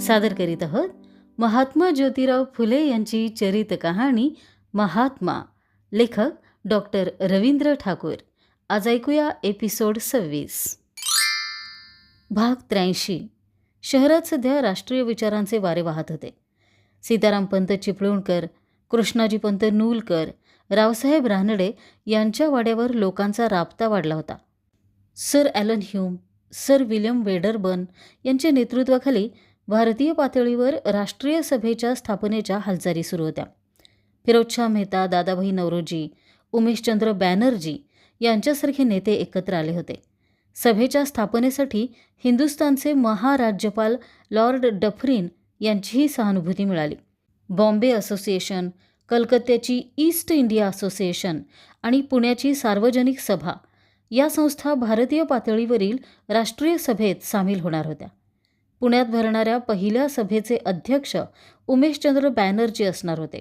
सादर करीत आहोत महात्मा ज्योतिराव फुले यांची चरित कहाणी महात्मा. लेखक डॉक्टर रवींद्र ठाकूर. आज ऐकूया एपिसोड 26. भाग 83. शहरात सध्या राष्ट्रीय विचारांचे वारे वाहत होते. सीताराम पंत चिपळूणकर, कृष्णाजी पंत नूलकर, रावसाहेब रानडे यांच्या वाड्यावर लोकांचा राबता वाढला होता. Sir Allan Hume, sir William Wedderburn यांच्या नेतृत्वाखाली भारतीय पातळीवर राष्ट्रीय सभेच्या स्थापनेच्या हालचाली सुरू होत्या. फिरोजशाह मेहता, दादाभाई नौरोजी, उमेशचंद्र बॅनर्जी यांच्यासारखे नेते एकत्र आले होते. सभेच्या स्थापनेसाठी हिंदुस्थानचे महाराज्यपाल लॉर्ड डफरिन यांचीही सहानुभूती मिळाली. बॉम्बे असोसिएशन, कलकत्त्याची ईस्ट इंडिया असोसिएशन आणि पुण्याची सार्वजनिक सभा या संस्था भारतीय पातळीवरील राष्ट्रीय सभेत सामील होणार होत्या. पुण्यात भरणाऱ्या पहिल्या सभेचे अध्यक्ष उमेशचंद्र बॅनर्जी असणार होते.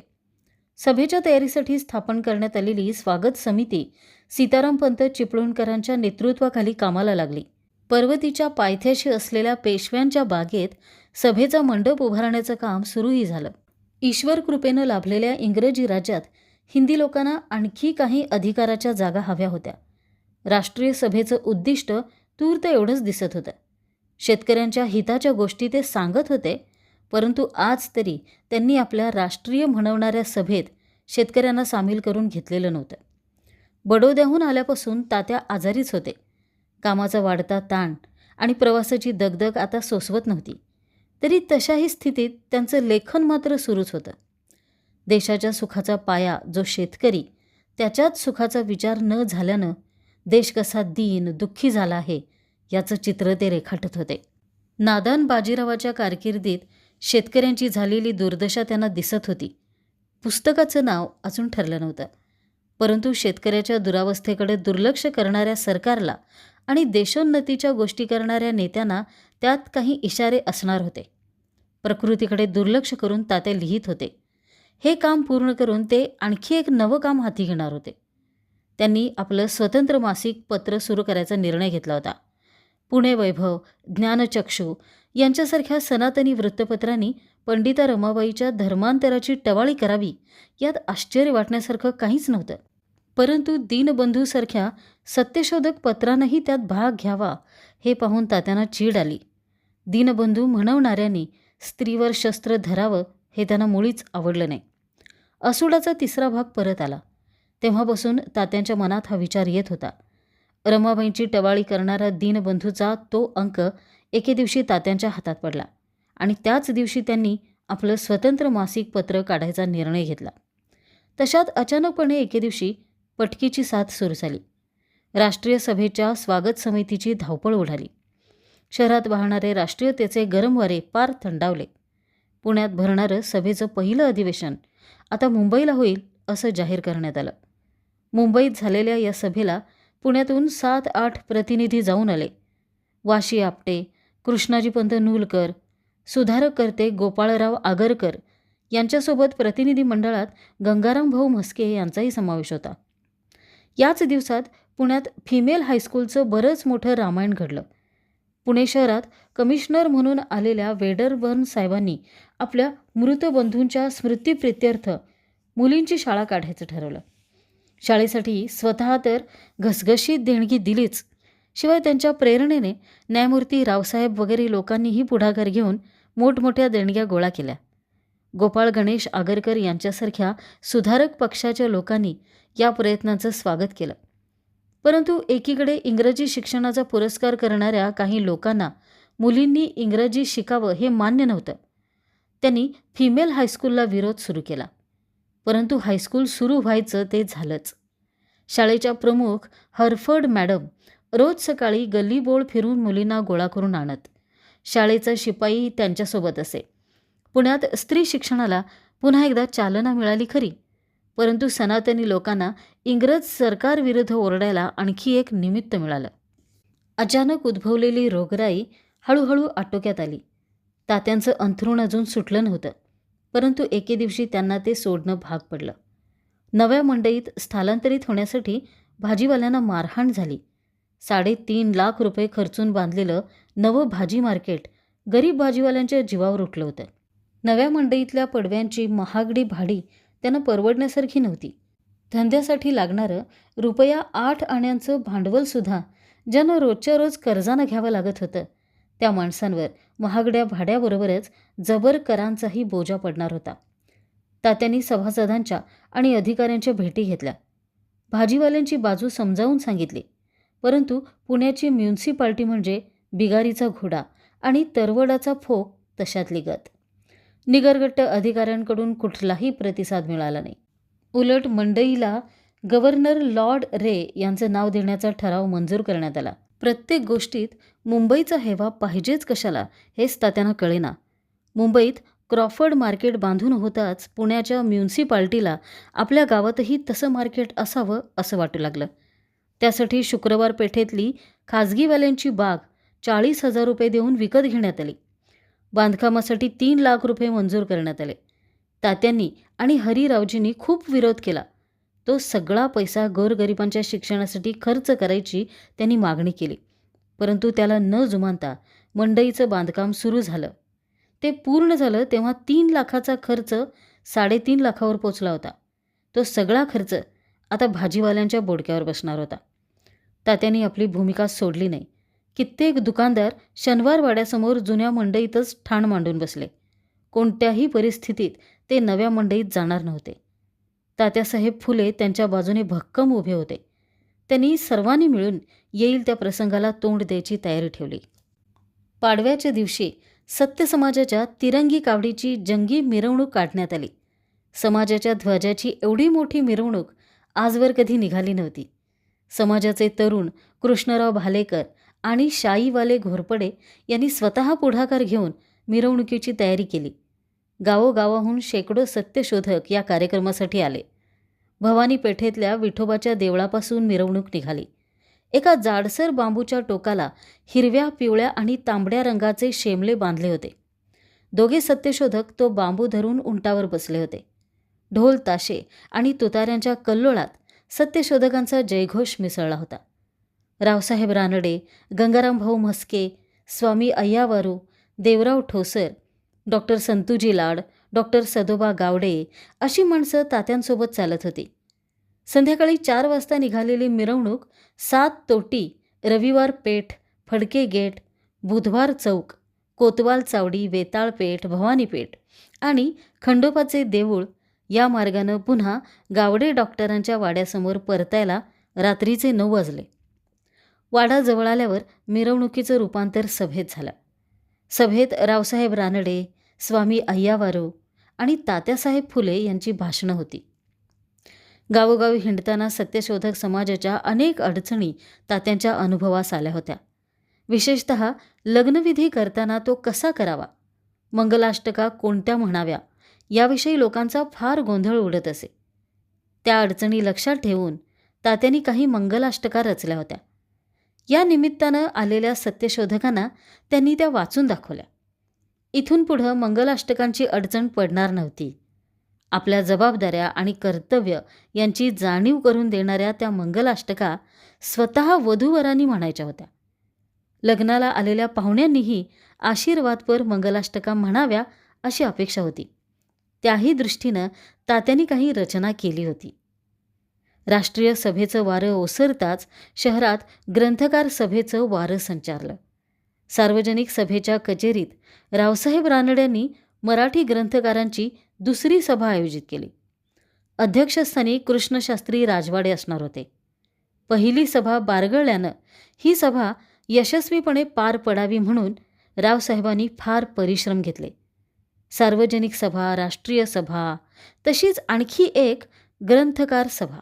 सभेच्या तयारीसाठी स्थापन करण्यात आलेली स्वागत समिती सीताराम पंत चिपळूणकरांच्या नेतृत्वाखाली कामाला लागली. पर्वतीच्या पायथ्याशी असलेल्या पेशव्यांच्या बागेत सभेचा मंडप उभारण्याचं काम सुरूही झालं. ईश्वर कृपेनं लाभलेल्या इंग्रजी राज्यात हिंदी लोकांना आणखी काही अधिकाराच्या जागा हव्या होत्या. राष्ट्रीय सभेचं उद्दिष्ट तूर्त एवढंच दिसत होतं. शेतकऱ्यांच्या हिताच्या गोष्टी ते सांगत होते, परंतु आज तरी त्यांनी आपल्या राष्ट्रीय म्हणवणाऱ्या सभेत शेतकऱ्यांना सामील करून घेतलेलं नव्हतं. बडोद्याहून आल्यापासून तात्या आजारीच होते. कामाचा वाढता ताण आणि प्रवासाची दगदग आता सोसवत नव्हती. तरी तशाही स्थितीत त्यांचं लेखन मात्र सुरूच होतं. देशाच्या सुखाचा पाया जो शेतकरी, त्याच्याच सुखाचा विचार न झाल्यानं देश कसा दीन दुःखी झाला आहे याचं चित्र ते रेखाटत होते. नादान बाजीरावाच्या कारकिर्दीत शेतकऱ्यांची झालेली दुर्दशा त्यांना दिसत होती. पुस्तकाचं नाव अजून ठरलं नव्हतं, परंतु शेतकऱ्याच्या दुरावस्थेकडे दुर्लक्ष करणाऱ्या सरकारला आणि देशोन्नतीच्या गोष्टी करणाऱ्या नेत्यांना त्यात काही इशारे असणार होते. प्रकृतीकडे दुर्लक्ष करून तात्या लिहित होते. हे काम पूर्ण करून ते आणखी एक नवं काम हाती घेणार होते. त्यांनी आपलं स्वतंत्र मासिक पत्र सुरू करायचा निर्णय घेतला होता. पुणे वैभव, ज्ञानचक्षू यांच्यासारख्या सनातनी वृत्तपत्रांनी पंडिता रमाबाईच्या धर्मांतराची टवाळी करावी यात आश्चर्य वाटण्यासारखं काहीच नव्हतं. परंतु दीनबंधूसारख्या सत्यशोधक पत्रांनाही त्यात भाग घ्यावा हे पाहून तात्यांना चीड आली. दीनबंधू म्हणवणाऱ्यांनी स्त्रीवर शस्त्र धरावं हे त्यांना मुळीच आवडलं नाही. असुडाचा 3रा भाग परत आला तेव्हापासून तात्यांच्या मनात हा विचार येत होता. रमाबाईंची टवाळी करणारा दीनबंधूचा तो अंक एके दिवशी तात्यांच्या हातात पडला आणि त्याच दिवशी त्यांनी आपलं स्वतंत्र मासिक पत्र काढायचा निर्णय घेतला. तशात अचानकपणे एके दिवशी पटकीची साथ सुरू झाली. राष्ट्रीय सभेच्या स्वागत समितीची धावपळ उडाली. शहरात वाहणारे राष्ट्रीयतेचे गरम वारे पार थंडावले. पुण्यात भरणारं सभेचं पहिलं अधिवेशन आता मुंबईला होईल असं जाहीर करण्यात आलं. मुंबईत झालेल्या या सभेला पुण्यातून 7-8 प्रतिनिधी जाऊन आले. वाशी आपटे, कृष्णाजी पंत नूलकर, सुधारक कर्ते गोपाळराव आगरकर यांच्यासोबत प्रतिनिधी मंडळात गंगाराम भाऊ म्हस्के यांचाही समावेश होता. याच दिवसात पुण्यात फिमेल हायस्कूलचं बरंच मोठं रामायण घडलं. पुणे शहरात कमिशनर म्हणून आलेल्या वेडरबर्न साहेबांनी आपल्या मृत बंधूंच्या स्मृतिप्रित्यर्थ मुलींची शाळा काढायचं ठरवलं. शाळेसाठी स्वतः तर घसघशीत देणगी दिलीच, शिवाय त्यांच्या प्रेरणेने न्यायमूर्ती रावसाहेब वगैरे लोकांनीही पुढाकार घेऊन मोठमोठ्या देणग्या गोळा केल्या. गोपाळ गणेश आगरकर यांच्यासारख्या सुधारक पक्षाच्या लोकांनी या प्रयत्नांचं स्वागत केलं. परंतु एकीकडे इंग्रजी शिक्षणाचा पुरस्कार करणाऱ्या काही लोकांना मुलींनी इंग्रजी शिकावं हे मान्य नव्हतं. त्यांनी फिमेल हायस्कूलला विरोध सुरू केला. परंतु हायस्कूल सुरू व्हायचं ते झालंच. शाळेच्या प्रमुख हरफर्ड मॅडम रोज सकाळी गल्लीबोळ फिरून मुलींना गोळा करून आणत. शाळेचा शिपाई त्यांच्यासोबत असे. पुण्यात स्त्री शिक्षणाला पुन्हा एकदा चालना मिळाली खरी, परंतु सनातनी लोकांना इंग्रज सरकारविरुद्ध ओरडायला आणखी एक निमित्त मिळालं. अचानक उद्भवलेली रोगराई हळूहळू आटोक्यात आली. तात्यांचं अंथरूण अजून सुटलं नव्हतं, परंतु एके दिवशी त्यांना ते सोडणं भाग पडलं. नव्या मंडईत स्थलांतरित होण्यासाठी भाजीवाल्यांना मारहाण झाली. 3.5 लाख रुपये खर्चून बांधलेलं नवं भाजी मार्केट गरीब भाजीवाल्यांच्या जीवावर उठलं होतं. नव्या मंडईतल्या पडव्यांची महागडी भाडी त्यांना परवडण्यासारखी नव्हती. धंद्यासाठी लागणारं ₹8 आण्यांचं भांडवलसुद्धा ज्यांना रोजच्या रोज कर्जानं घ्यावं लागत होतं, त्या माणसांवर महागड्या भाड्याबरोबरच जबर करांचाही बोजा पडणार होता. तात्यांनी सभासदांच्या आणि अधिकाऱ्यांच्या भेटी घेतल्या. भाजीवाल्यांची बाजू समजावून सांगितली, परंतु पुण्याची म्युन्सिपाल्टी म्हणजे बिगारीचा घोडा आणि तरवडाचा फोक तशातली गत. निगरगट्ट अधिकाऱ्यांकडून कुठलाही प्रतिसाद मिळाला नाही. उलट मंडईला गव्हर्नर लॉर्ड रे यांचं नाव देण्याचा ठराव मंजूर करण्यात आला. प्रत्येक गोष्टीत मुंबईचा हेवा पाहिजेच कशाला हेच तात्यांना कळेना. मुंबईत क्रॉफर्ड मार्केट बांधून होताच पुण्याच्या म्युन्सिपाल्टीला आपल्या गावातही तसं मार्केट असावं असं वाटू लागलं. त्यासाठी शुक्रवार पेठेतली खाजगीवाल्यांची बाग ₹40,000 देऊन विकत घेण्यात आली. बांधकामासाठी ₹3,00,000 मंजूर करण्यात आले. तात्यांनी आणि हरिरावजींनी खूप विरोध केला. तो सगळा पैसा गोरगरिबांच्या शिक्षणासाठी खर्च करायची त्यांनी मागणी केली. परंतु त्याला न जुमानता मंडईचं बांधकाम सुरू झालं. ते पूर्ण झालं तेव्हा 3,00,000चा खर्च 3.5 लाखावर पोचला होता. तो सगळा खर्च आता भाजीवाल्यांच्या बोडक्यावर बसणार होता. तात्यांनी आपली भूमिका सोडली नाही. कित्येक दुकानदार शनिवारवाड्यासमोर जुन्या मंडईतच ठाण मांडून बसले. कोणत्याही परिस्थितीत ते नव्या मंडईत जाणार नव्हते. तात्यासाहेब फुले त्यांच्या बाजूने भक्कम उभे होते. त्यांनी सर्वांनी मिळून येईल त्या प्रसंगाला तोंड द्यायची तयारी ठेवली. पाडव्याच्या दिवशी सत्य समाजाच्या तिरंगी कावडीची जंगी मिरवणूक काढण्यात आली. समाजाच्या ध्वजाची एवढी मोठी मिरवणूक आजवर कधी निघाली नव्हती. समाजाचे तरुण कृष्णराव भालेकर आणि शाईवाले घोरपडे यांनी स्वतः पुढाकार घेऊन मिरवणुकीची तयारी केली. गावोगावाहून शेकडो सत्यशोधक या कार्यक्रमासाठी आले. भवानी पेठेतल्या विठोबाच्या देवळापासून मिरवणूक निघाली. एका जाडसर बांबूच्या टोकाला हिरव्या, पिवळ्या आणि तांबड्या रंगाचे शेमले बांधले होते. दोघे सत्यशोधक तो बांबू धरून उंटावर बसले होते. ढोल ताशे आणि तुताऱ्यांच्या कल्लोळात सत्यशोधकांचा जयघोष मिसळला होता. रावसाहेब रानडे, गंगारामभाऊ म्हस्के, स्वामी अय्यावारू, देवराव ठोसर, डॉक्टर संतुजी लाड, डॉक्टर सदोबा गावडे अशी माणसं तात्यांसोबत चालत होती. संध्याकाळी 4 वाजता निघालेली मिरवणूक 7 तोटी, रविवार पेठ, फडके गेट, बुधवार चौक, कोतवाल चावडी, वेताळ पेठ, भवानी पेठ आणि खंडोबाचे देऊळ या मार्गानं पुन्हा गावडे डॉक्टरांच्या वाड्यासमोर परतायला रात्रीचे 9 वाजले. वाडा जवळ आल्यावर मिरवणुकीचं रूपांतर सभेत झालं. सभेत रावसाहेब रानडे, स्वामी अय्यावारू आणि तात्यासाहेब फुले यांची भाषणं होती. गावोगावी हिंडताना सत्यशोधक समाजाच्या अनेक अडचणी तात्यांच्या अनुभवास आल्या होत्या. विशेषतः लग्नविधी करताना तो कसा करावा, मंगलाष्टका कोणत्या म्हणाव्या याविषयी लोकांचा फार गोंधळ उडत असे. त्या अडचणी लक्षात ठेवून तात्यांनी काही मंगलाष्टका रचल्या होत्या. या निमित्तानं आलेल्या सत्यशोधकांना त्यांनी त्या वाचून दाखवल्या. इथून पुढं मंगलाष्टकांची अडचण पडणार नव्हती. आपल्या जबाबदाऱ्या आणि कर्तव्य यांची जाणीव करून देणाऱ्या त्या मंगलाष्टका स्वतः वधूवरांनी म्हणायच्या होत्या. लग्नाला आलेल्या पाहुण्यांनीही आशीर्वादपर मंगलाष्टका म्हणाव्या अशी अपेक्षा होती. त्याही दृष्टीनं तात्यांनी काही रचना केली होती. राष्ट्रीय सभेचं वारं ओसरताच शहरात ग्रंथकार सभेचं वारं संचारलं. सार्वजनिक सभेच्या कचेरीत रावसाहेब रानड्यांनी मराठी ग्रंथकारांची दुसरी सभा आयोजित केली. अध्यक्षस्थानी कृष्णशास्त्री राजवाडे असणार होते. पहिली सभा बारगळल्यानं ही सभा यशस्वीपणे पार पडावी म्हणून रावसाहेबांनी फार परिश्रम घेतले. सार्वजनिक सभा, राष्ट्रीय सभा, तशीच आणखी एक ग्रंथकार सभा.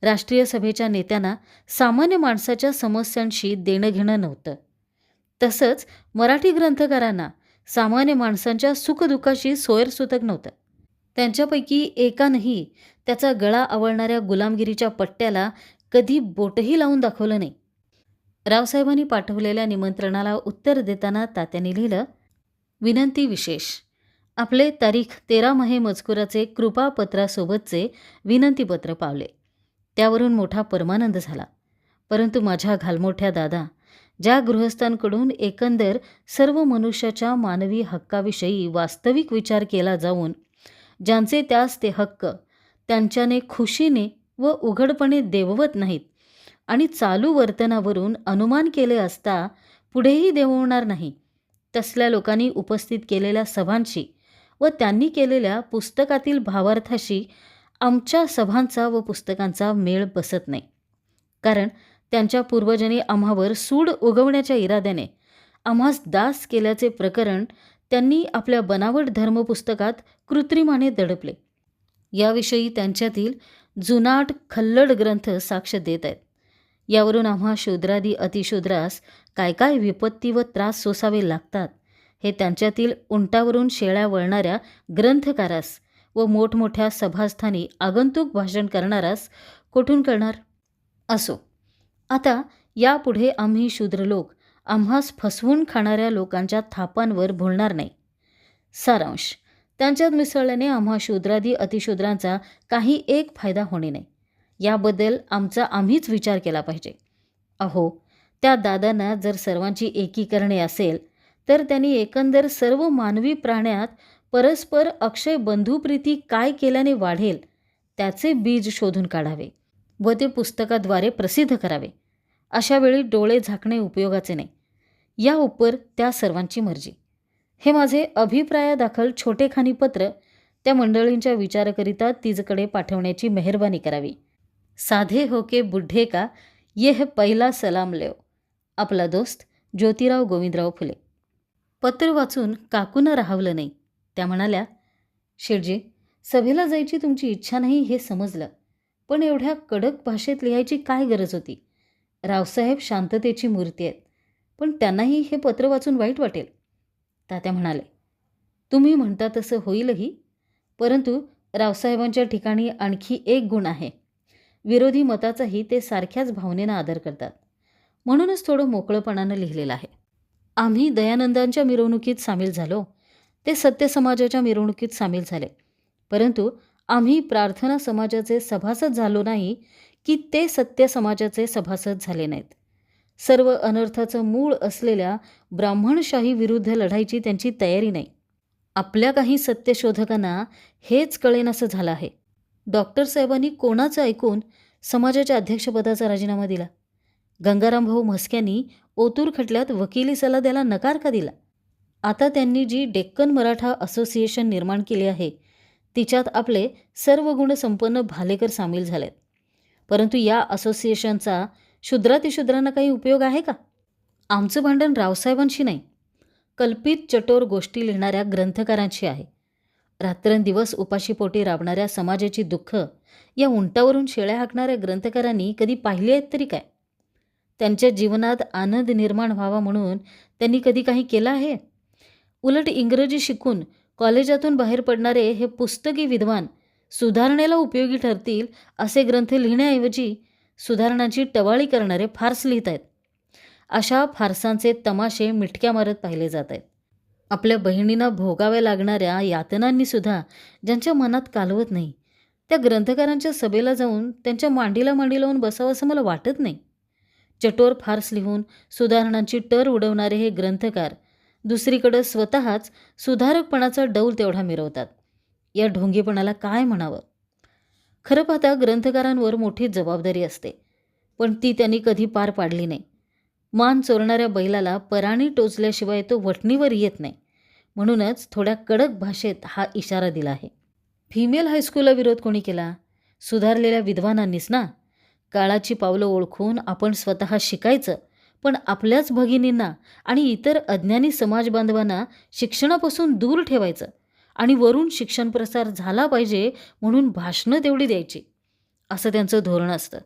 राष्ट्रीय सभेच्या नेत्यांना सामान्य माणसाच्या समस्यांशी देणं घेणं नव्हतं. तसंच मराठी ग्रंथकारांना सामान्य माणसांच्या सुखदुःखाशी सोयरसुतक नव्हतं. त्यांच्यापैकी एकानंही त्याचा गळा आवळणाऱ्या गुलामगिरीच्या पट्ट्याला कधी बोटही लावून दाखवलं नाही. रावसाहेबांनी पाठवलेल्या निमंत्रणाला उत्तर देताना तात्यांनी लिहिलं, विनंती विशेष. आपले तारीख 13 महे मजकुराचे कृपापत्रासोबतचे विनंतीपत्र पावले. त्यावरून मोठा परमानंद झाला. परंतु माझ्या घालमोठ्या दादा, ज्या गृहस्थांकडून एकंदर सर्व मनुष्याच्या मानवी हक्काविषयी वास्तविक विचार केला जाऊन ज्यांचे त्यास ते हक्क त्यांच्याने खुशीने व उघडपणे देववत नाहीत आणि चालू वर्तनावरून अनुमान केले असता पुढेही देववणार नाही, तसल्या लोकांनी उपस्थित केलेल्या सभांशी व त्यांनी केलेल्या पुस्तकातील भावार्थाशी आमच्या सभांचा व पुस्तकांचा मेळ बसत नाही. कारण त्यांच्या पूर्वजांनी आम्हावर सूड उगवण्याच्या इराद्याने आम्हास दास केल्याचे प्रकरण त्यांनी आपल्या बनावट धर्मपुस्तकात कृत्रिमाने दडपले. याविषयी त्यांच्यातील जुनाट खल्लड ग्रंथ साक्ष देत आहेत. यावरून आम्हा शूद्रादी अतिशूद्रास काय काय विपत्ती व त्रास सोसावे लागतात हे त्यांच्यातील उंटावरून शेळ्या वळणाऱ्या ग्रंथकारास व मोठमोठ्या सभास्थानी आगंतुक भाषण करणारास कोठून कळणार? असो, आता यापुढे आम्ही शूद्र लोक आम्हास फसवून खाणाऱ्या लोकांच्या थापांवर बोलणार नाही. सारांश: त्यांच्यात मिसळल्याने आम्हा शूद्रादी अतिशूद्रांचा काही एक फायदा होणे नाही. याबद्दल आमचा आम्हीच विचार केला पाहिजे. अहो, त्या दादांना जर सर्वांची एकी करणे असेल तर त्यांनी एकंदर सर्व मानवी प्राण्यात परस्पर अक्षय बंधुप्रीती काय केल्याने वाढेल त्याचे बीज शोधून काढावे व ते पुस्तकाद्वारे प्रसिद्ध करावे. अशा वेळी डोळे झाकणे उपयोगाचे नाही. या उपर त्या सर्वांची मर्जी. हे माझे अभिप्रायादाखल छोटेखानी पत्र त्या मंडळींच्या विचाराकरिता तिजकडे पाठवण्याची मेहरबानी करावी. साधे होके बुढ्ढे का येह पहिला सलाम लेव. आपला दोस्त ज्योतिराव गोविंदराव फुले. पत्र वाचून काकूंना राहावलं नाही. त्या म्हणाल्या, शेठजी, सभेला जायची तुमची इच्छा नाही हे समजलं, पण एवढ्या कडक भाषेत लिहायची काय गरज होती? रावसाहेब शांततेची मूर्ती आहेत, पण त्यांनाही हे पत्र वाचून वाईट वाटेल. तात्या म्हणाले, तुम्ही म्हणता तसं होईलही, परंतु रावसाहेबांच्या ठिकाणी आणखी एक गुण आहे. विरोधी मताचाही ते सारख्याच भावनेनं आदर करतात. म्हणूनच थोडं मोकळपणानं लिहिलेलं आहे. आम्ही दयानंदांच्या मिरवणुकीत सामील झालो, ते सत्य समाजाच्या मिरवणुकीत सामील झाले, परंतु आम्ही प्रार्थना समाजाचे सभासद झालो नाही की ते सत्य समाजाचे सभासद झाले नाहीत. सर्व अनर्थाचं मूळ असलेल्या ब्राह्मणशाही विरुद्ध लढाईची त्यांची तयारी नाही. आपल्या काही सत्यशोधकांना हेच कळेनासं झालं आहे. डॉक्टर साहेबांनी कोणाचं ऐकून समाजाच्या अध्यक्षपदाचा राजीनामा दिला? गंगाराम भाऊ म्हस्क्यांनी ओतूर खटल्यात वकिली सल्ला द्यायला नकार का दिला? आता त्यांनी जी डेक्कन मराठा असोसिएशन निर्माण केली आहे तिच्यात आपले सर्व गुणसंपन्न भालेकर सामील झालेत. परंतु या असोसिएशनचा शूद्रातिशूद्रांना काही उपयोग आहे का? आमचं भांडण रावसाहेबांशी नाही, कल्पित चटोर गोष्टी लिहिणाऱ्या ग्रंथकारांशी आहे. रात्रंदिवस उपाशीपोटी राबणाऱ्या समाजाची दुःख या उंटावरून शेळ्या हाकणाऱ्या ग्रंथकारांनी कधी पाहिली आहेत तरी काय? त्यांच्या जीवनात आनंद निर्माण व्हावा म्हणून त्यांनी कधी काही केलं आहे? उलट इंग्रजी शिकून कॉलेजातून बाहेर पडणारे हे पुस्तकी विद्वान सुधारणेला उपयोगी ठरतील असे ग्रंथ लिहिण्याऐवजी सुधारणांची टवाळी करणारे फार्स लिहित आहेत. अशा फारसांचे तमाशे मिटक्या मारत पाहिले जात आहेत. आपल्या बहिणींना भोगाव्या लागणाऱ्या यातनांनी सुद्धा ज्यांच्या मनात कालवत नाही त्या ग्रंथकारांच्या सभेला जाऊन त्यांच्या मांडीला मांडी लावून बसावं असं मला वाटत नाही. चटोर फार्स लिहून सुधारणांची टर उडवणारे हे ग्रंथकार दुसरीकडं स्वतःच सुधारकपणाचा डौल तेवढा मिरवतात. या ढोंगीपणाला काय म्हणावं? खरं पाहता ग्रंथकारांवर मोठी जबाबदारी असते, पण ती त्यांनी कधी पार पाडली नाही. मान चोरणाऱ्या बैलाला पराणी टोचल्याशिवाय तो वठणीवर येत नाही. म्हणूनच थोड्या कडक भाषेत हा इशारा दिला आहे. फिमेल हायस्कूलला विरोध कोणी केला? सुधारलेल्या विद्वानांनीच ना. काळाची पावलं ओळखून आपण स्वतः शिकायचं, पण आपल्याच भगिनींना आणि इतर अज्ञानी समाजबांधवांना शिक्षणापासून दूर ठेवायचं आणि वरून शिक्षण प्रसार झाला पाहिजे म्हणून भाषणं तेवढी द्यायची, असं त्यांचं धोरण असतं.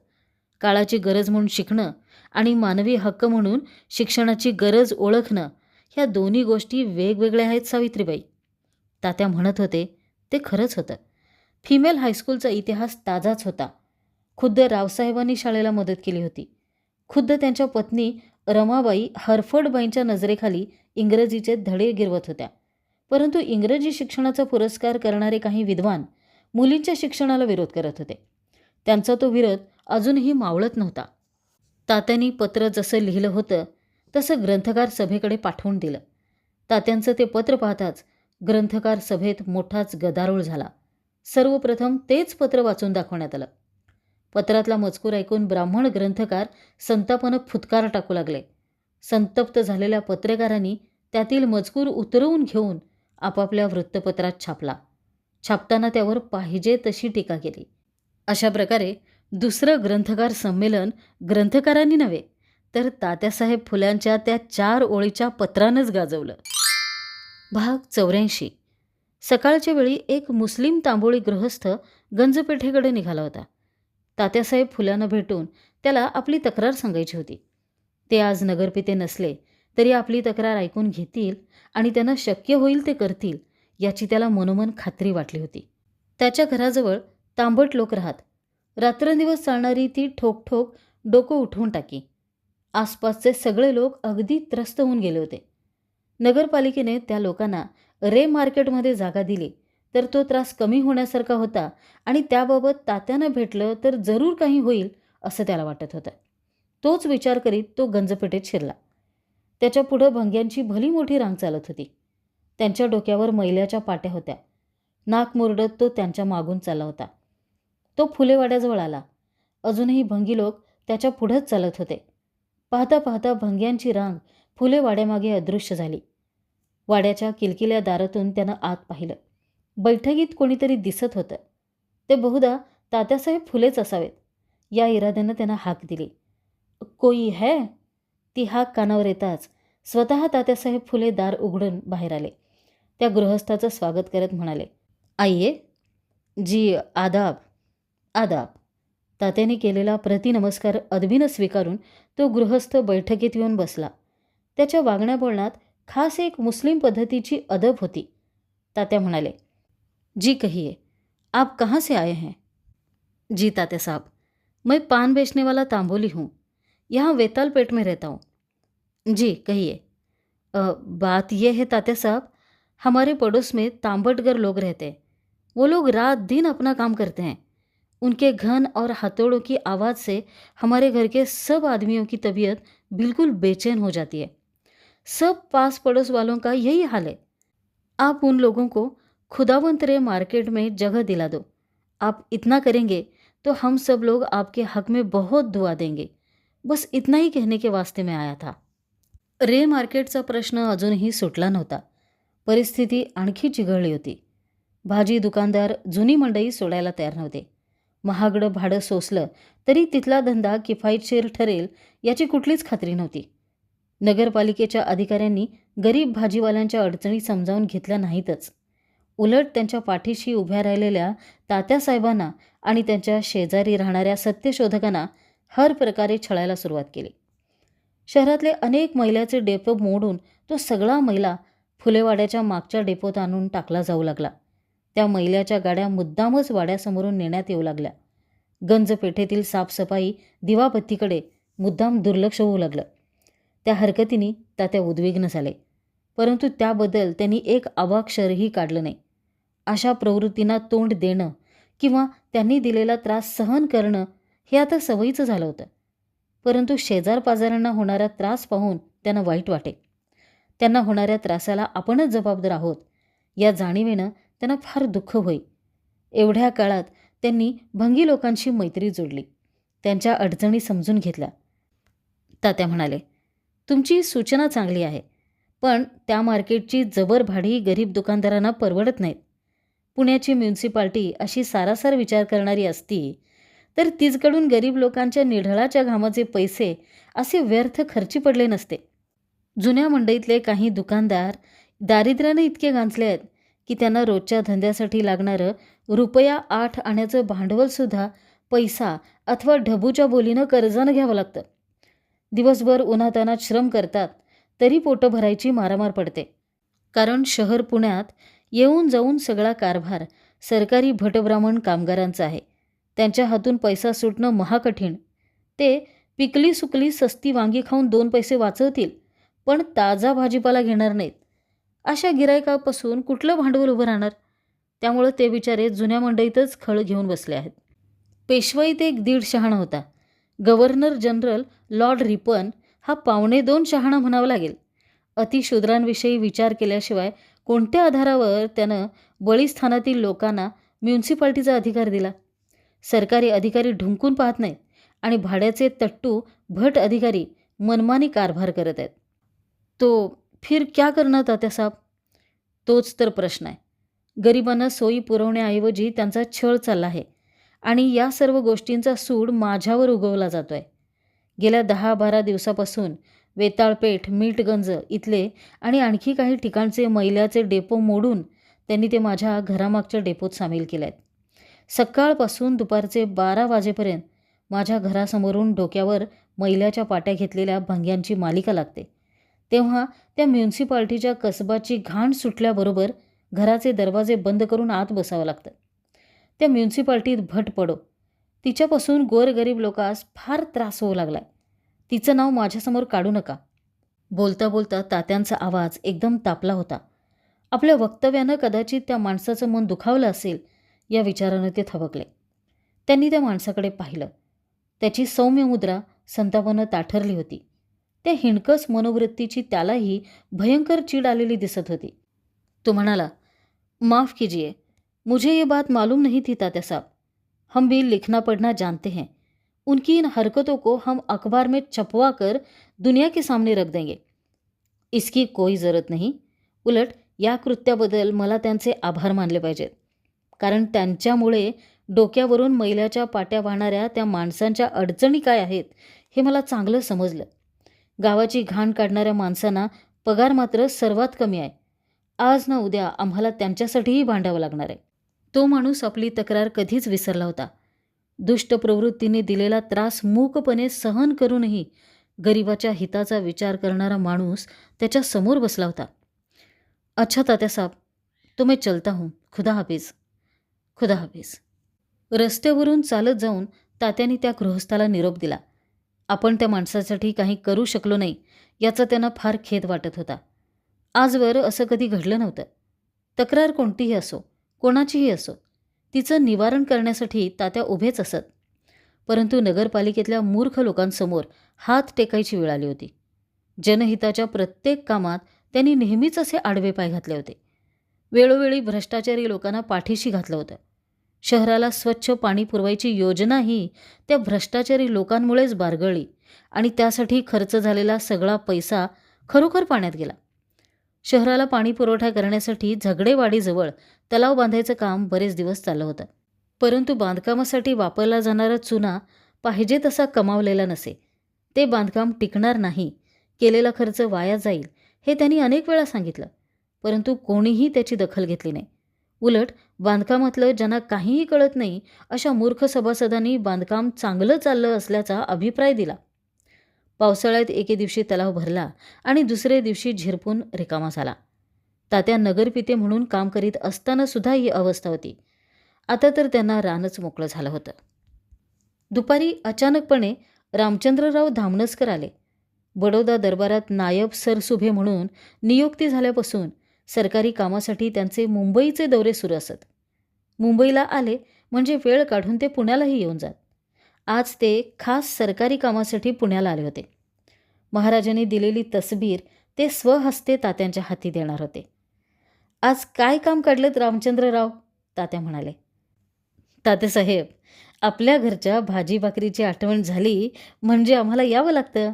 काळाची गरज म्हणून शिकणं आणि मानवी हक्क म्हणून शिक्षणाची गरज ओळखणं ह्या दोन्ही गोष्टी वेगवेगळ्या आहेत सावित्रीबाई. तात्या म्हणत होते ते खरंच होतं. फिमेल हायस्कूलचा इतिहास ताजाच होता. खुद्द रावसाहेबांनी शाळेला मदत केली होती. खुद्द त्यांच्या पत्नी रमाबाई हरफडबाईंच्या नजरेखाली इंग्रजीचे धडे गिरवत होत्या. परंतु इंग्रजी शिक्षणाचा पुरस्कार करणारे काही विद्वान मुलींच्या शिक्षणाला विरोध करत होते. त्यांचा तो विरोध अजूनही मावळत नव्हता. तात्यांनी पत्र जसं लिहिलं होतं तसं ग्रंथकार सभेकडे पाठवून दिलं. तात्यांचं ते पत्र पाहताच ग्रंथकार सभेत मोठाच गदारोळ झाला. सर्वप्रथम तेच पत्र वाचून दाखवण्यात आलं. पत्रातला मजकूर ऐकून ब्राह्मण ग्रंथकार संतापानं फुटकार टाकू लागले. संतप्त झालेल्या पत्रकारांनी त्यातील मजकूर उतरवून घेऊन आपापल्या वृत्तपत्रात छापला. छापताना त्यावर पाहिजे तशी टीका केली. अशा प्रकारे दुसरं ग्रंथकार संमेलन ग्रंथकारांनी नव्हे तर तात्यासाहेब फुल्यांच्या त्या 4 ओळीच्या पत्रानंच गाजवलं. भाग 84. सकाळच्या वेळी एक मुस्लिम तांबोळी गृहस्थ गंजपेठेकडे निघाला होता. तात्यासाहेब फुल्यांना भेटून त्याला आपली तक्रार सांगायची होती. ते आज नगरपिते नसले तरी आपली तक्रार ऐकून घेतील आणि त्यांना शक्य होईल ते करतील याची त्याला मनोमन खात्री वाटली होती. त्याच्या घराजवळ तांबट लोक राहत. रात्रंदिवस चालणारी ती ठोकठोक डोकं उठवून टाकी. आसपासचे सगळे लोक अगदी त्रस्त होऊन गेले होते. नगरपालिकेने त्या लोकांना रे मार्केटमध्ये जागा दिली तर तो त्रास कमी होण्यासारखा होता आणि त्याबाबत तात्यांना भेटलं तर जरूर काही होईल असं त्याला वाटत होतं. तोच विचार करीत तो गंजपेठेत शिरला. त्याच्या पुढं भंग्यांची भली मोठी रांग चालत होती. त्यांच्या डोक्यावर मैल्याच्या पाट्या होत्या. नाक मुरडत तो त्यांच्या मागून चालला होता. तो फुलेवाड्याजवळ आला. अजूनही भंगी लोक त्याच्या पुढंच चालत होते. पाहता पाहता भंग्यांची रांग फुलेवाड्यामागे अदृश्य झाली. वाड्याच्या किलकिल्या दारातून त्यानं आत पाहिलं. बैठकीत कोणीतरी दिसत होतं. ते बहुधा तात्यासाहेब फुलेच असावेत. या इराद्यानं त्यानं हाक दिली. कोई है? ती हाक कानावर येताच स्वतः तात्यासाहेब फुले दार उघडून बाहेर आले. त्या गृहस्थाचं स्वागत करत म्हणाले, आइये. जी आदाब. आदाब. तात्याने केलेला प्रतिनमस्कार अदबीनं स्वीकारून तो गृहस्थ बैठकीत येऊन बसला. त्याच्या वागण्या बोलण्यात खास एक मुस्लिम पद्धतीची अदब होती. तात्या म्हणाले, जी कहिए, आप कहाँ से आए हैं? जी तात्या साहब, मैं पान बेचने वाला तांबोली हूँ. यहाँ वेतालपेट में रहता हूँ. जी कहिए. बात यह है तात्या साहब, हमारे पड़ोस में तांबटगर लोग रहते हैं. वो लोग रात दिन अपना काम करते हैं. उनके घन और हथौड़ों की आवाज़ से हमारे घर के सब आदमियों की तबीयत बिल्कुल बेचैन हो जाती है. सब पास पड़ोस वालों का यही हाल है. आप उन लोगों को खुदावंत रे मार्केट में जगह दिला दो. आप इतना करेंगे तो हम सब लोग आपके हक में बहुत दुआ देंगे. बस इतना ही कहने के वास्ते में आया था. रे मार्केटचा प्रश्न अजूनही सुटला नव्हता. परिस्थिती आणखी चिघळली होती. भाजी दुकानदार जुनी मंडई सोडायला तयार नव्हते. महागडं भाडं सोसलं तरी तिथला धंदा किफायतशीर ठरेल याची कुठलीच खात्री नव्हती. नगरपालिकेच्या अधिकाऱ्यांनी गरीब भाजीवाल्यांच्या अडचणी समजावून घेतल्या नाहीतच. उलट त्यांच्या पाठीशी उभ्या राहिलेल्या तात्यासाहेबांना आणि त्यांच्या शेजारी राहणाऱ्या सत्यशोधकांना हर प्रकारे छळायला सुरुवात केली. शहरातले अनेक मैल्याचे डेपो मोडून तो सगळा मैला फुलेवाड्याच्या मागच्या डेपोत आणून टाकला जाऊ लागला. त्या मैल्याच्या गाड्या मुद्दामच वाड्यासमोरून नेण्यात येऊ लागल्या. गंजपेठेतील साफसफाई दिवाबत्तीकडे मुद्दाम दुर्लक्ष होऊ लागलं. त्या हरकतीने तात्या उद्विग्न झाले, परंतु त्याबद्दल त्यांनी एक अवाक्षरही काढलं नाही. अशा प्रवृत्तींना तोंड देणं किंवा त्यांनी दिलेला त्रास सहन करणं हे आता सवयीचं झालं होतं. परंतु शेजारपाजारांना होणारा त्रास पाहून त्यांना वाईट वाटे. त्यांना होणाऱ्या त्रासाला आपणच जबाबदार आहोत या जाणीवेनं त्यांना फार दुःख होई. एवढ्या काळात त्यांनी भंगी लोकांशी मैत्री जोडली. त्यांच्या अडचणी समजून घेतल्या. तात्या म्हणाले, तुमची सूचना चांगली आहे, पण त्या मार्केटची जबर भाडी गरीब दुकानदारांना परवडत नाहीत. पुण्याची म्युन्सिपाल्टी अशी सारासार विचार करणारी असती तर तिचकडून गरीब लोकांच्या निढळाच्या घामाचे पैसे असे व्यर्थ खर्ची पडले नसते. जुन्या मंडईतले काही दुकानदार दारिद्र्याने इतके गांजले आहेत की त्यांना रोजच्या धंद्यासाठी लागणारं ₹8 आण्याचं भांडवलसुद्धा पैसा अथवा ढबूच्या बोलीनं कर्जानं घ्यावं लागतं. दिवसभर उन्हातानात श्रम करतात तरी पोटं भरायची मारामार पडते. कारण शहर पुण्यात येऊन जाऊन सगळा कारभार सरकारी भटब्राह्मण कामगारांचा आहे. त्यांच्या हातून पैसा सुटणं महाकठीण. ते पिकली सुकली सस्ती वांगी खाऊन 2 पैसे वाचवतील, पण ताजा भाजीपाला घेणार नाहीत. अशा गिरायकापासून कुठलं भांडवल उभं राहणार? त्यामुळं ते बिचारे जुन्या मंडईतच खळ घेऊन बसले आहेत. पेशवाईत एक दीड शहाणा होता. गव्हर्नर जनरल लॉर्ड रिपन हा 2.25 शहाणा म्हणावा लागेल. अतिशूद्रांविषयी विचार केल्याशिवाय कोणत्या आधारावर त्यानं बळीस्थानातील लोकांना म्युन्सिपाल्टीचा अधिकार दिला? सरकारी अधिकारी ढुंकून पाहत नाहीत आणि भाड्याचे तट्टू भट अधिकारी मनमानी कारभार करत आहेत. तो फिर क्या करना तात्यासाहेब? तोच तर प्रश्न आहे. गरिबांना सोयी पुरवण्याऐवजी त्यांचा छळ चालला आहे आणि या सर्व गोष्टींचा सूड माझ्यावर उगवला जातोय. गेल्या 10-12 दिवसापासून वेताळपेठ, मीठगंज इथले आणि आणखी काही ठिकाणचे मैल्याचे डेपो मोडून त्यांनी ते माझ्या घरामागच्या डेपोत सामील केले आहेत. सकाळपासून दुपारचे 12 वाजेपर्यंत माझ्या घरासमोरून डोक्यावर मैल्याच्या पाट्या घेतलेल्या भंग्यांची मालिका लागते. तेव्हा त्या म्युन्सिपाल्टीच्या कसबाची घाण सुटल्याबरोबर घराचे दरवाजे बंद करून आत बसावं लागतं. त्या म्युन्सिपाल्टीत भट पडो. तिच्यापासून गोरगरीब लोकांस फार त्रास होऊ लागलाय. तिचं नाव माझ्यासमोर काढू नका. बोलता बोलता तात्यांचा आवाज एकदम तापला होता. आपल्या वक्तव्यानं कदाचित त्या माणसाचं मन दुखावलं असेल या विचारानं ते थबकले. त्यांनी त्या माणसाकडे पाहिलं. त्याची सौम्य मुद्रा संतापानं ताठरली होती. त्या हिणकस मनोवृत्तीची त्यालाही भयंकर चीड आलेली दिसत होती. तो म्हणाला, माफ़ कीजिए, मुझे ये बात मालूम नहीं थी तात्या साहब. हम भी लिखना पढ़ना जानते हैं. उनकी इन हरकतों को हम अखबार में छपवा कर दुनिया के सामने रख देंगे. इसकी कोई ज़रूरत नहीं. उलट या कृत्याबद्दल मला त्यांचे आभार मानले पाहिजेत. कारण त्यांच्यामुळे डोक्यावरून मैल्याच्या पाट्या वाहणाऱ्या त्या माणसांच्या अडचणी काय आहेत हे मला चांगलं समजलं. गावाची घाण काढणाऱ्या माणसांना पगार मात्र सर्वात कमी आहे. आज ना उद्या आम्हाला त्यांच्यासाठीही भांडावं लागणार आहे. तो माणूस आपली तक्रार कधीच विसरला होता. दुष्ट प्रवृत्तीने दिलेला त्रास मूकपणे सहन करूनही गरिबाच्या हिताचा विचार करणारा माणूस त्याच्या समोर बसला होता. अच्छा तात्या साहब, तो मैं चलता हूँ. खुदा हाफिज. खुदा हाफिज. रस्त्यावरून चालत जाऊन तात्याने त्या गृहस्थाला निरोप दिला. आपण त्या माणसासाठी काही करू शकलो नाही याचा त्यांना फार खेद वाटत होता. आजवर असं कधी घडलं नव्हतं. तक्रार कोणतीही असो, कोणाचीही असो, तिचं निवारण करण्यासाठी तात्या उभेच असत. परंतु नगरपालिकेतल्या मूर्ख लोकांसमोर हात टेकायची वेळ आली होती. जनहिताच्या प्रत्येक कामात त्यांनी नेहमीच असे आडवे पाय घातले होते. वेळोवेळी भ्रष्टाचारी लोकांना पाठीशी घातलं होतं. शहराला स्वच्छ पाणी पुरवायची योजनाही त्या भ्रष्टाचारी लोकांमुळेच बारगळली आणि त्यासाठी खर्च झालेला सगळा पैसा खरोखर पाण्यात गेला. शहराला पाणी पुरवठा करण्यासाठी झगडेवाडीजवळ तलाव बांधायचं काम बरेच दिवस चाललं होतं. परंतु बांधकामासाठी वापरला जाणारा चुना पाहिजे तसा कमावलेला नसे. ते बांधकाम टिकणार नाही, केलेला खर्च वाया जाईल हे त्यांनी अनेक वेळा सांगितलं. परंतु कोणीही त्याची दखल घेतली नाही. उलट बांधकामातलं ज्यांना काहीही कळत नाही अशा मूर्ख सभासदांनी बांधकाम चांगलं चाललं असल्याचा अभिप्राय दिला. पावसाळ्यात एके दिवशी तलाव भरला आणि दुसरे दिवशी झिरपून रिकामा झाला. तात्या नगरपिते म्हणून काम करीत असताना सुद्धा ही अवस्था होती. आता तर त्यांना रानच मोकळं झालं होतं. दुपारी अचानकपणे रामचंद्रराव धामणसकर आले. बडोदा दरबारात नायब सरसुभे म्हणून नियुक्ती झाल्यापासून सरकारी कामासाठी त्यांचे मुंबईचे दौरे सुरू असत. मुंबईला आले म्हणजे वेळ काढून ते पुण्यालाही येऊन जात. आज ते खास सरकारी कामासाठी पुण्याला आले होते. महाराजांनी दिलेली तसबीर ते स्वहस्ते तात्यांच्या हाती देणार होते. आज काय काम काढलं रामचंद्रराव? तात्या म्हणाले. तात्यासाहेब, आपल्या घरच्या भाजी भाकरीची आठवण झाली म्हणजे आम्हाला यावं लागतं.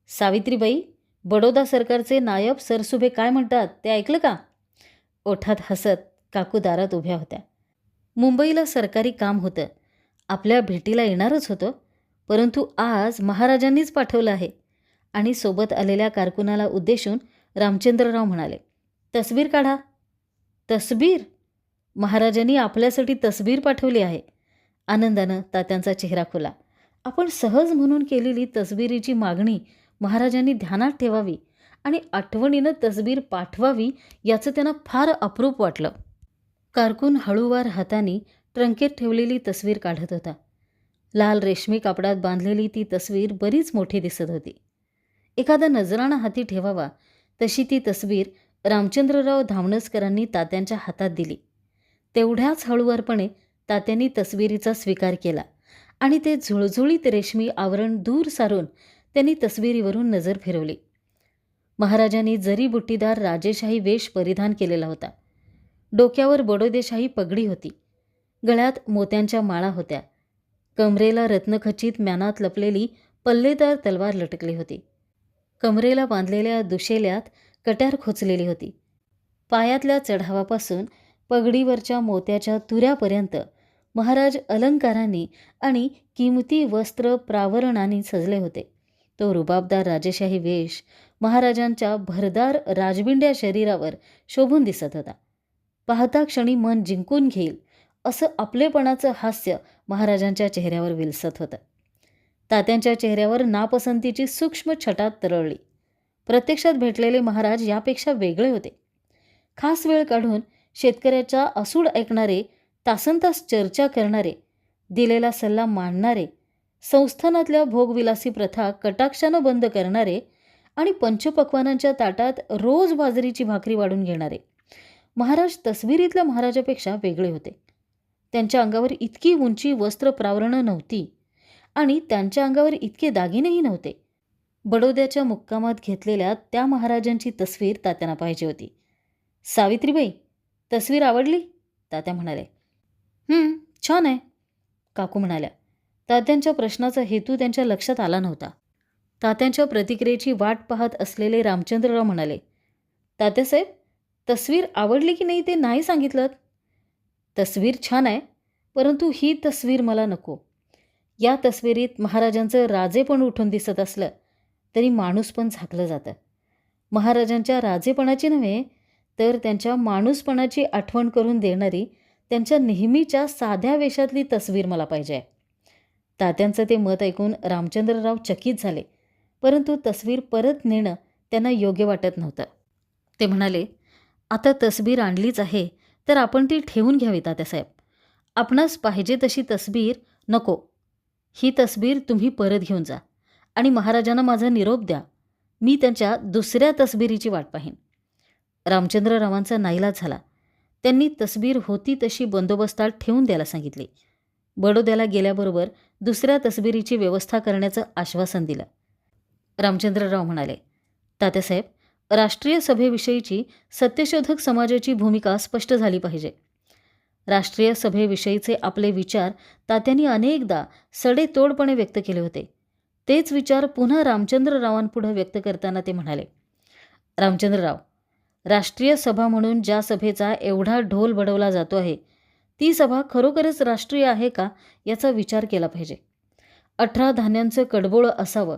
सावित्रीबाई, बडोदा सरकारचे नायब सरसुभे काय म्हणतात ते ऐकलं का? ओठात हसत काकू दारात उभ्या होत्या. मुंबईला सरकारी काम होतं. आपल्या भेटीला येणारच होतं. परंतु आज महाराजांनीच पाठवलं आहे. आणि सोबत आलेल्या कारकुनाला उद्देशून रामचंद्रराव म्हणाले, तसबीर काढा. तसबीर? महाराजांनी आपल्यासाठी तसबीर पाठवली आहे. आनंदानं तात्यांचा चेहरा खुला. आपण सहज म्हणून केलेली तसबिरीची मागणी महाराजांनी ध्यानात ठेवावी आणि आठवणीनं तसबीर पाठवावी याचं त्यांना फार अप्रूप वाटलं. कारकून हळूवार हाताने ट्रंकेत ठेवलेली तसबीर काढत होता. लाल रेशमी कापडात बांधलेली ती तसबीर बरीच मोठी दिसत होती. एखादा नजराणा हाती ठेवावा तशी ती तसबीर रामचंद्रराव धामणसकरांनी तात्यांच्या हातात दिली. तेवढ्याच हळूवारपणे तात्यांनी तसबिरीचा स्वीकार केला आणि ते झुळझुळीत रेशमी आवरण दूर सारून त्यांनी तस्बिरीवरून नजर फिरवली. महाराजांनी जरी बुट्टीदार राजेशाही वेश परिधान केलेला होता. डोक्यावर बडोदेशाही पगडी होती. गळ्यात मोत्यांच्या माळा होत्या. कमरेला रत्नखचित म्यानात लपलेली पल्लेदार तलवार लटकली होती. कमरेला बांधलेल्या दुशेल्यात कट्यार खोचलेली होती. पायातल्या चढावापासून पगडीवरच्या मोत्याच्या तुऱ्यापर्यंत महाराज अलंकारांनी आणि किमती वस्त्र प्रावरणांनी सजले होते. तो रुबाबदार राजेशाही वेश महाराजांच्या भरदार राजबिंड्या शरीरावर शोभून दिसत होता. पाहता क्षणी मन जिंकून घेईल असं आपलेपणाचं हास्य महाराजांच्या चेहऱ्यावर विलसत होतं. तात्यांच्या चेहऱ्यावर नापसंतीची सूक्ष्म छटा तरळली. प्रत्यक्षात भेटलेले महाराज यापेक्षा वेगळे होते. खास वेळ काढून शेतकऱ्याचा असूड ऐकणारे, तासनतास चर्चा करणारे, दिलेला सल्ला मांडणारे, संस्थानातल्या भोगविलासी प्रथा कटाक्षानं बंद करणारे आणि पंचपक्वानांच्या ताटात रोज बाजरीची भाकरी वाढून घेणारे महाराज तस्बिरीतल्या महाराजापेक्षा वेगळे होते. त्यांच्या अंगावर इतकी उंची वस्त्र प्रावरणं नव्हती आणि त्यांच्या अंगावर इतके दागिनेही नव्हते. बडोद्याच्या मुक्कामात घेतलेल्या त्या महाराजांची तस्वीर तात्यांना पाहिजे होती. सावित्रीबाई, तस्वीर आवडली? तात्या म्हणाले. छान आहे, काकू म्हणाल्या. तात्यांच्या प्रश्नाचा हेतू त्यांच्या लक्षात आला नव्हता. तात्यांच्या प्रतिक्रियेची वाट पाहत असलेले रामचंद्रराव म्हणाले, तात्यासाहेब, तस्वीर आवडली की नाही ते नाही सांगितलं. तस्वीर छान आहे, परंतु ही तस्वीर मला नको. या तस्वीरीत महाराजांचं राजेपण उठून दिसत असलं तरी माणूसपण झाकलं जातं. महाराजांच्या राजेपणाची नव्हे तर त्यांच्या माणूसपणाची आठवण करून देणारी त्यांच्या नेहमीच्या साध्या वेशातली तस्वीर मला पाहिजे आहे. तात्यांचं ते मत ऐकून रामचंद्रराव चकित झाले, परंतु तस्वीर परत नेणं त्यांना योग्य वाटत नव्हतं. ते म्हणाले, आता तस्वीर आणलीच आहे तर आपण ती ठेवून घ्यावी तात्यासाहेब. आपणास पाहिजे तशी तस्वीर नको. ही तस्वीर तुम्ही परत घेऊन जा आणि महाराजांना माझा निरोप द्या. मी त्यांच्या दुसऱ्या तस्बिरीची वाट पाहीन. रामचंद्ररावांचा नाईलाज झाला. त्यांनी तस्बीर होती तशी बंदोबस्तात ठेवून द्यायला सांगितली. बडोद्याला गेल्याबरोबर दुसऱ्या तस्बिरीची व्यवस्था करण्याचं आश्वासन दिलं. रामचंद्रराव म्हणाले, तात्यासाहेब, राष्ट्रीय सभेविषयीची सत्यशोधक समाजाची भूमिका स्पष्ट झाली पाहिजे. राष्ट्रीय सभेविषयीचे आपले विचार तात्यांनी अनेकदा सडेतोडपणे व्यक्त केले होते. तेच विचार पुन्हा रामचंद्ररावांपुढे व्यक्त करताना ते म्हणाले, रामचंद्रराव, राष्ट्रीय सभा म्हणून ज्या सभेचा एवढा ढोल बडवला जातो आहे, ती सभा खरोखरच राष्ट्रीय आहे का याचा विचार केला पाहिजे. 18 धान्यांचं कडबोळं असावं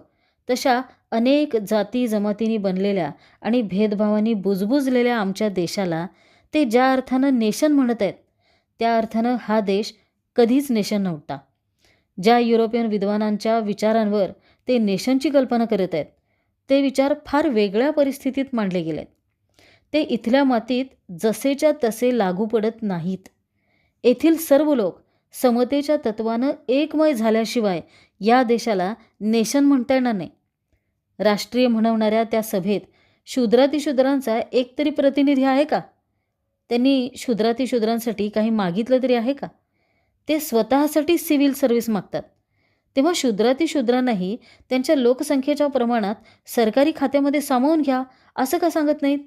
तशा अनेक जाती जमातींनी बनलेल्या आणि भेदभावांनी बुजबुजलेल्या आमच्या देशाला ते ज्या अर्थानं नेशन म्हणत आहेत त्या अर्थानं हा देश कधीच नेशन नव्हता. ज्या युरोपियन विद्वानांच्या विचारांवर ते नेशनची कल्पना करत आहेत ते विचार फार वेगळ्या परिस्थितीत मांडले गेलेत. ते इथल्या मातीत जसेच्या तसे लागू पडत नाहीत. येथील सर्व लोक समतेच्या तत्वानं एकमय झाल्याशिवाय या देशाला नेशन म्हणता येणार नाही. राष्ट्रीय म्हणवणाऱ्या त्या सभेत शूद्रातिशूद्रांचा एकतरी प्रतिनिधी आहे का? त्यांनी शूद्रातिशूद्रांसाठी काही मागितलं तरी आहे का? ते स्वतःसाठी सिव्हिल सर्व्हिस मागतात. तेव्हा शूद्रातिशूद्रांनाही त्यांच्या लोकसंख्येच्या प्रमाणात सरकारी खात्यामध्ये सामावून घ्या असं का सांगत नाहीत?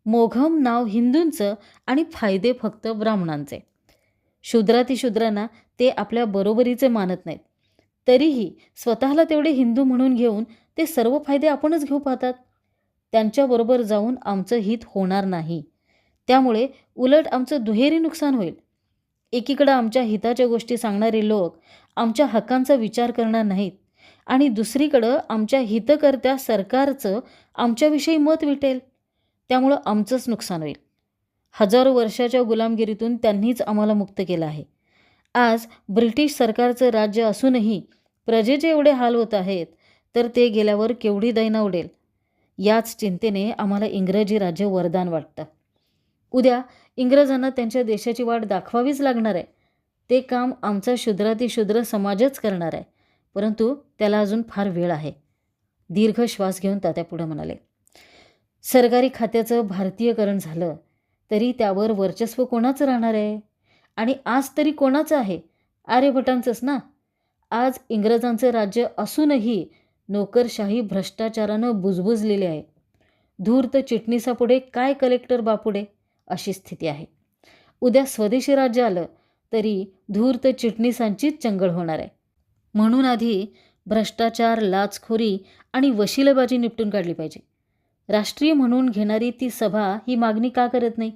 मोघम नाव हिंदूंचं आणि फायदे फक्त ब्राह्मणांचे. शूद्रातिशूद्रांना ते आपल्या बरोबरीचे मानत नाहीत. तरीही स्वतःला तेवढे हिंदू म्हणून घेऊन ते सर्व फायदे आपणच घेऊ पाहतात. त्यांच्याबरोबर जाऊन आमचं हित होणार नाही. त्यामुळे उलट आमचं दुहेरी नुकसान होईल. एकीकडं आमच्या हिताच्या गोष्टी सांगणारे लोक आमच्या हक्कांचा विचार करणार नाहीत आणि दुसरीकडं आमच्या हितकर्त्या सरकारचं आमच्याविषयी मत विटेल. त्यामुळं आमचंच नुकसान होईल. हजारो वर्षाच्या गुलामगिरीतून त्यांनीच आम्हाला मुक्त केलं आहे. आज ब्रिटिश सरकारचं राज्य असूनही प्रजेचे एवढे हाल होत आहेत तर ते गेल्यावर केवढी दैना उडेल. याच चिंतेने आम्हाला इंग्रजी राज्य वरदान वाटतं. उद्या इंग्रजांना त्यांच्या देशाची वाट दाखवावीच लागणार आहे. ते काम आमचा शूद्रातिशूद्र समाजच करणार आहे, परंतु त्याला अजून फार वेळ आहे. दीर्घ श्वास घेऊन तात्या पुढे म्हणाले, सरकारी खात्याचं भारतीयकरण झालं तरी त्यावर वर्चस्व कोणाचं राहणार आहे? आणि आज तरी कोणाचं आहे? आर्यभटांचंच ना. आज इंग्रजांचं राज्य असूनही नोकरशाही भ्रष्टाचारानं बुजबुजलेली आहे. धूर्त चिटणीसापुढे काय कलेक्टर बापुडे अशी स्थिती आहे. उद्या स्वदेशी राज्य आलं तरी धूर्त चिटणीसांचीच चंगळ होणार आहे. म्हणून आधी भ्रष्टाचार, लाचखोरी आणि वशिलेबाजी निपटून काढली पाहिजे. राष्ट्रीय म्हणून घेणारी ती सभा ही मागणी का करत नाही?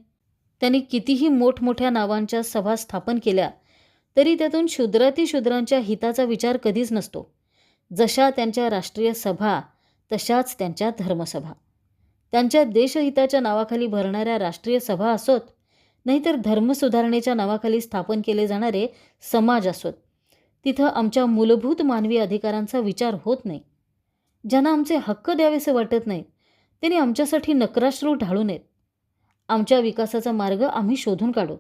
त्यांनी कितीही मोठमोठ्या नावांच्या सभा स्थापन केल्या तरी त्यातून शूद्रातिशूद्रांच्या हिताचा विचार कधीच नसतो. जशा त्यांच्या राष्ट्रीय सभा तशाच त्यांच्या धर्मसभा. त्यांच्या देशहिताच्या नावाखाली भरणाऱ्या राष्ट्रीय सभा असोत, नाहीतर धर्मसुधारणेच्या नावाखाली स्थापन केले जाणारे समाज असोत, तिथं आमच्या मूलभूत मानवी अधिकारांचा विचार होत नाही. ज्यांना आमचे हक्क द्यावेसे वाटत नाहीत त्यांनी आमच्यासाठी नक्राश्रू ढाळू नयेत. आमच्या विकासाचा मार्ग आम्ही शोधून काढू.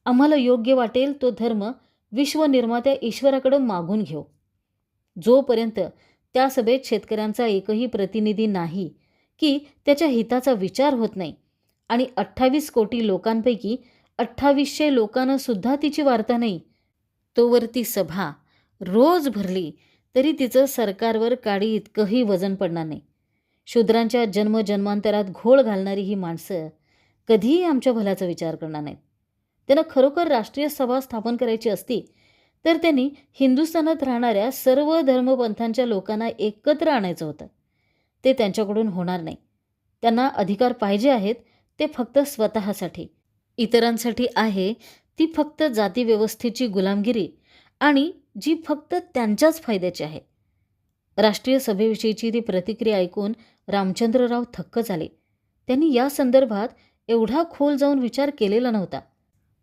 आम्हाला योग्य वाटेल तो धर्म विश्वनिर्मात्या ईश्वराकडे मागून घेऊ. जोपर्यंत त्या सभेत शेतकऱ्यांचा एकही प्रतिनिधी नाही की त्याच्या हिताचा विचार होत नाही आणि 28 कोटी लोकांपैकी 2800 लोकांना सुद्धा तिची वार्ता नाही, तोवर ती सभा रोज भरली तरी तिचं सरकारवर काडी इतकंही वजन पडणार नाही. शूद्रांच्या जन्मजन्मांतरात घोळ घालणारी ही माणसं कधीही आमच्या भल्याचा विचार करणार नाहीत. त्यांना खरोखर राष्ट्रीय सभा स्थापन करायची असती तर त्यांनी हिंदुस्थानात राहणाऱ्या सर्व धर्मपंथांच्या लोकांना एकत्र आणायचं होतं. ते त्यांच्याकडून होणार नाही. त्यांना अधिकार पाहिजे आहेत ते फक्त स्वतःसाठी. इतरांसाठी आहे ती फक्त जातीव्यवस्थेची गुलामगिरी आणि जी फक्त त्यांच्याच फायद्याची आहे. राष्ट्रीय सभेविषयीची ती प्रतिक्रिया ऐकून रामचंद्रराव थक्क झाले. त्यांनी या संदर्भात एवढा खोल जाऊन विचार केलेला नव्हता.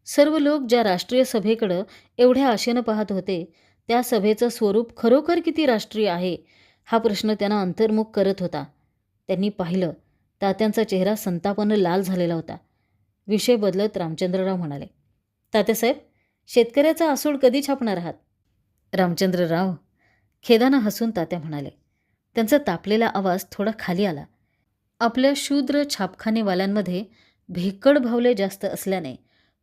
सर्व लोक ज्या राष्ट्रीय सभेकडं एवढ्या आशेनं पाहत होते त्या सभेचं स्वरूप खरोखर किती राष्ट्रीय आहे हा प्रश्न त्यांना अंतर्मुख करत होता. त्यांनी पाहिलं तात्यांचा चेहरा संतापानं लाल झालेला होता. विषय बदलत रामचंद्रराव म्हणाले, तात्यासाहेब, शेतकऱ्याचा आसूड कधी छापणार आहात? रामचंद्रराव खेदानं हसून तात्या म्हणाले. त्यांचा तापलेला आवाज थोडा खाली आला. आपल्या शूद्र छापखानेवाल्यांमध्ये भेकड भावले जास्त असल्याने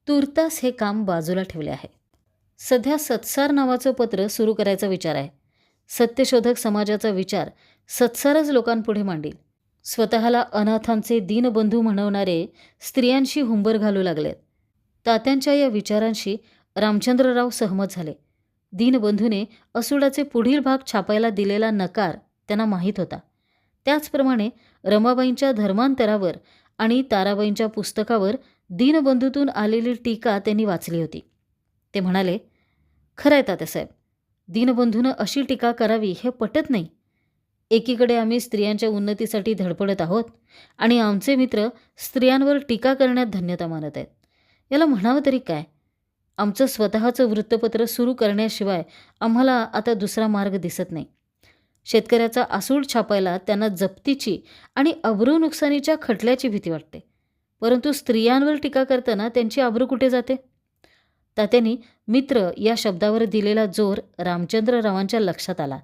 तुर्तास हे काम बाजूला ठेवले आहे. सध्या सत्सार नावाचं पत्र सुरू करायचा विचार आहे. सत्यशोधक समाजाचा विचार सत्सारच लोकांपुढे मांडील. स्वतःला अनाथांचे दीनबंधू म्हणवणारे स्त्रियांशी हुंबर घालू लागलेत. तात्यांच्या या विचारांशी रामचंद्रराव सहमत झाले. दीनबंधूने असूडाचे पुढील भाग छापायला दिलेला नकार त्यांना माहीत होता. त्याचप्रमाणे रमाबाईंच्या धर्मांतरावर आणि ताराबाईंच्या पुस्तकावर दीनबंधूतून आलेली टीका त्यांनी वाचली होती. ते म्हणाले, खरं आहे तात्यासाहेब, दीनबंधूनं अशी टीका करावी हे पटत नाही. एकीकडे आम्ही स्त्रियांच्या उन्नतीसाठी धडपडत आहोत आणि आमचे मित्र स्त्रियांवर टीका करण्यात धन्यता मानत आहेत. याला म्हणावं तरी काय? आमचं स्वतःचं वृत्तपत्र सुरू करण्याशिवाय आम्हाला आता दुसरा मार्ग दिसत नाही. शेतकऱ्याचा आसूड छापायला त्यांना जप्तीची आणि अब्रू नुकसानीच्या खटल्याची भीती वाटते. परंतु स्त्रियांवर टीका करताना त्यांची अब्रू कुठे जाते? तात्यांनी मित्र या शब्दावर दिलेला जोर रामचंद्ररावांच्या लक्षात आला.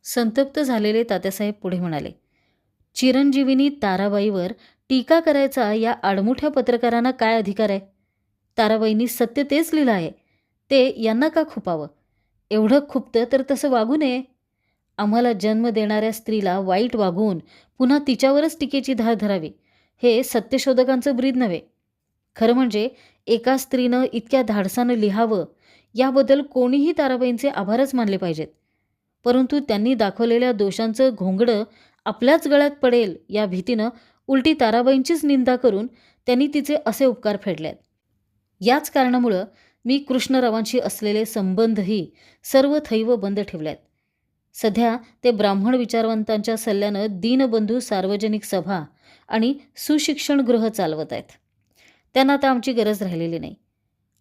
संतप्त झालेले तात्यासाहेब पुढे म्हणाले, चिरंजीविनी ताराबाईवर टीका करायचा या आडमुठ्या पत्रकारांना काय अधिकार आहे? ताराबाईंनी सत्य तेच लिहिलं आहे. ते यांना का खुपावं? एवढं खुपतं तर तसं वागू नये. आम्हाला जन्म देणाऱ्या स्त्रीला वाईट वागवून पुन्हा तिच्यावरच टीकेची धार धरावी हे सत्यशोधकांचं ब्रीद नव्हे. खरं म्हणजे एका स्त्रीनं इतक्या धाडसानं लिहावं याबद्दल कोणीही ताराबाईंचे आभारच मानले पाहिजेत. परंतु त्यांनी दाखवलेल्या दोषांचं घोंगडं आपल्याच गळ्यात पडेल या भीतीनं उलटी ताराबाईंचीच निंदा करून त्यांनी तिचे असे उपकार फेडलेत. याच कारणामुळं मी कृष्णरावांशी असलेले संबंधही सर्व थैव बंद ठेवल्यात. सध्या ते ब्राह्मण विचारवंतांच्या सल्ल्यानं दीनबंधू सार्वजनिक सभा आणि सुशिक्षण गृह चालवत आहेत. त्यांना आता आमची गरज राहिलेली नाही.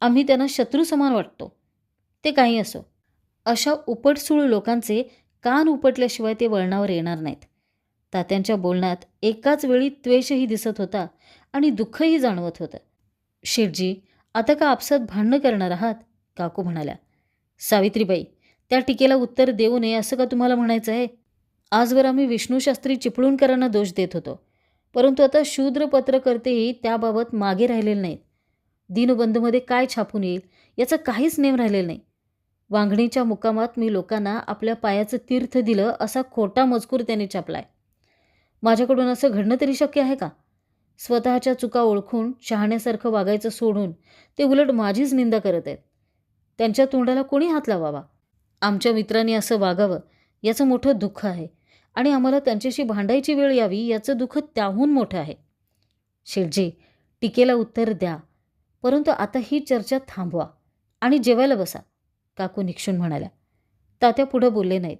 आम्ही त्यांना शत्रू समान वाटतो. ते काही असो, अशा उपटसूळ लोकांचे कान उपटल्याशिवाय ते वळणावर येणार नाहीत. तात्यांच्या बोलण्यात एकाच वेळी त्वेषही दिसत होता आणि दुःखही जाणवत होतं. शेठजी, आता का आपसात भांडणं करणार आहात? काकू म्हणाल्या. सावित्रीबाई, त्या टीकेला उत्तर देऊ नये असं का तुम्हाला म्हणायचं आहे? आजवर आम्ही विष्णूशास्त्री चिपळूणकरांना दोष देत होतो, परंतु आता शूद्र पत्रकर्तेही त्याबाबत मागे राहिलेले नाहीत. दीनबंधूमध्ये काय छापून येईल याचा काहीच नेम राहिलेला नाही. वांगणीच्या मुक्कामात मी लोकांना आपल्या पायाचं तीर्थ दिलं असा खोटा मजकूर त्यांनी छापलाय. माझ्याकडून असं घडणं तरी शक्य आहे का? स्वतःच्या चुका ओळखून शहाण्यासारखं वागायचं सोडून ते उलट माझीच निंदा करत आहेत. त्यांच्या तोंडाला कोणी हात लावावा? आमच्या मित्रांनी असं वागावं याचं मोठं दुःख आहे आणि आम्हाला त्यांच्याशी भांडायची वेळ यावी याचं दुःख त्याहून मोठं आहे. शेठजी, टीकेला उत्तर द्या, परंतु आता ही चर्चा थांबवा आणि जेवायला बसा, काकू निक्षून म्हणाल्या. तात्या पुढं बोलले नाहीत.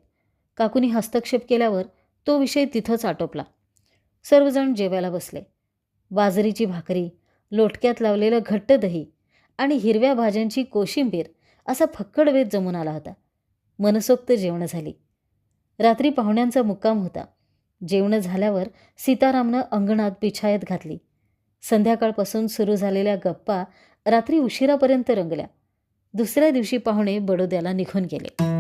काकूनी हस्तक्षेप केल्यावर तो विषय तिथंच आटोपला. सर्वजण जेवायला बसले. बाजरीची भाकरी, लोटक्यात लावलेलं घट्ट दही आणि हिरव्या भाज्यांची कोशिंबीर असा फक्कड वेध जमून आला होता. मनसोक्त जेवणं झाली. रात्री पाहुण्यांचा मुक्काम होता. जेवणं झाल्यावर सीतारामनं अंगणात बिछायत घातली. संध्याकाळपासून सुरू झालेल्या गप्पा रात्री उशिरापर्यंत रंगल्या. दुसऱ्या दिवशी पाहुणे बडोद्याला निघून गेले.